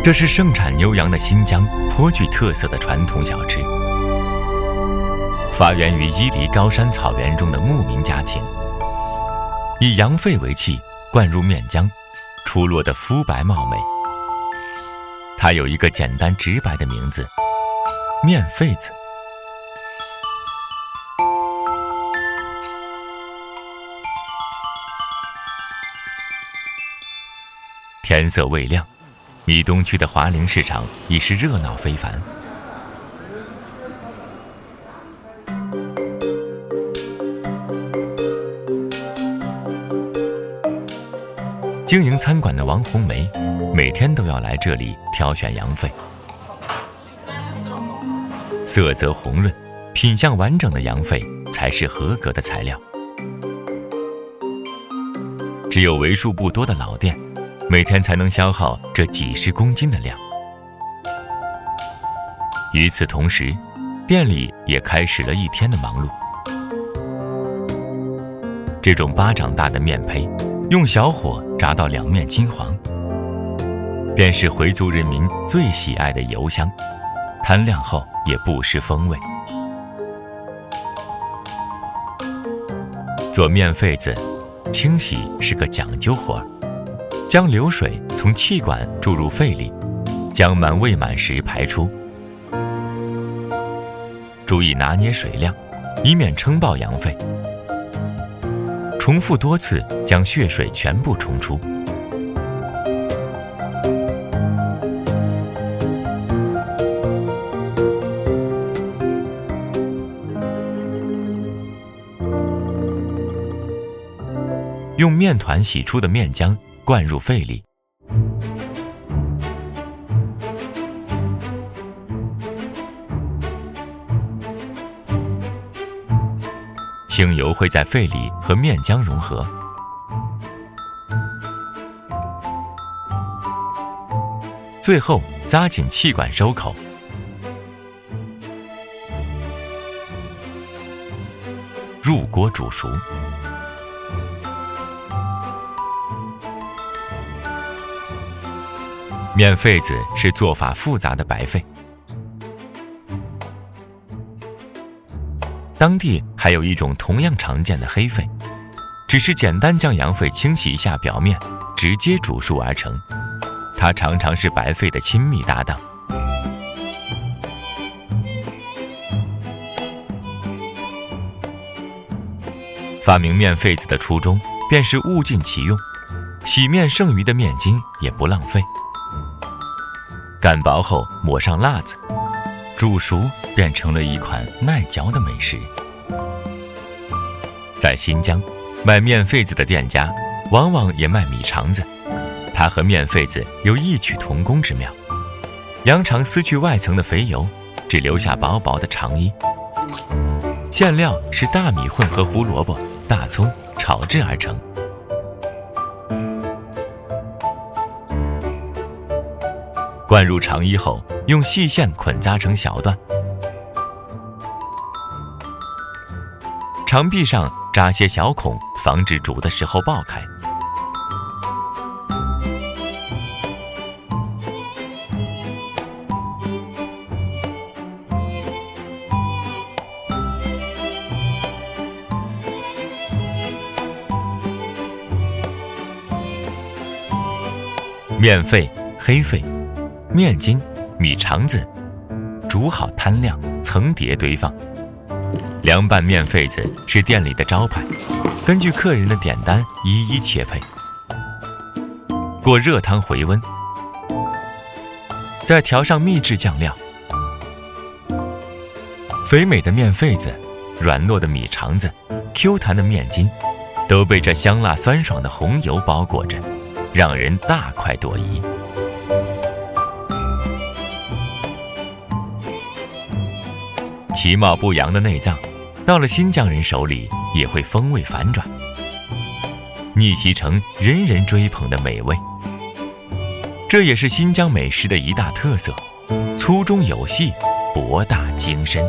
这是盛产牛羊的新疆颇具特色的传统小吃，发源于伊犁高山草原中的牧民家庭，以羊肺为器，灌入面浆，出落得肤白貌美。它有一个简单直白的名字——面肺子。天色未亮，米东区的华陵市场已是热闹非凡。经营餐馆的王红梅每天都要来这里挑选羊肺，色泽红润、品相完整的羊肺才是合格的材料。只有为数不多的老店，每天才能消耗这几十公斤的量。与此同时，店里也开始了一天的忙碌。这种巴掌大的面胚，用小火炸到两面金黄，便是回族人民最喜爱的油香，摊亮后也不失风味。做面肺子，清洗是个讲究活儿，将流水从气管注入肺里，将满未满时排出。注意拿捏水量，以免撑爆羊肺。重复多次，将血水全部冲出。用面团洗出的面浆灌入肺里，清油会在肺里和面浆融合，最后扎紧气管收口。入锅煮熟。面肺子是做法复杂的白肺，当地还有一种同样常见的黑肺，只是简单将羊肺清洗一下表面，直接煮熟而成。它常常是白肺的亲密搭档。发明面肺子的初衷便是物尽其用，洗面剩余的面筋也不浪费。擀薄后抹上辣子，煮熟变成了一款耐嚼的美食。在新疆，卖面肺子的店家往往也卖米肠子，它和面肺子有异曲同工之妙。羊肠撕去外层的肥油，只留下薄薄的肠衣，馅料是大米混合胡萝卜、大葱炒制而成。灌入肠衣后，用细线捆扎成小段，肠壁上扎些小孔，防止煮的时候爆开。面肺、黑肺、面筋、米肠子，煮好摊亮，层叠堆放。凉拌面肺子是店里的招牌，根据客人的点单一一切配。过热汤回温，再调上秘制酱料。肥美的面肺子、软糯的米肠子、Q 弹的面筋，都被这香辣酸爽的红油包裹着，让人大快朵颐。其貌不扬的内脏，到了新疆人手里也会风味反转，逆袭成人人追捧的美味。这也是新疆美食的一大特色，粗中有细，博大精深。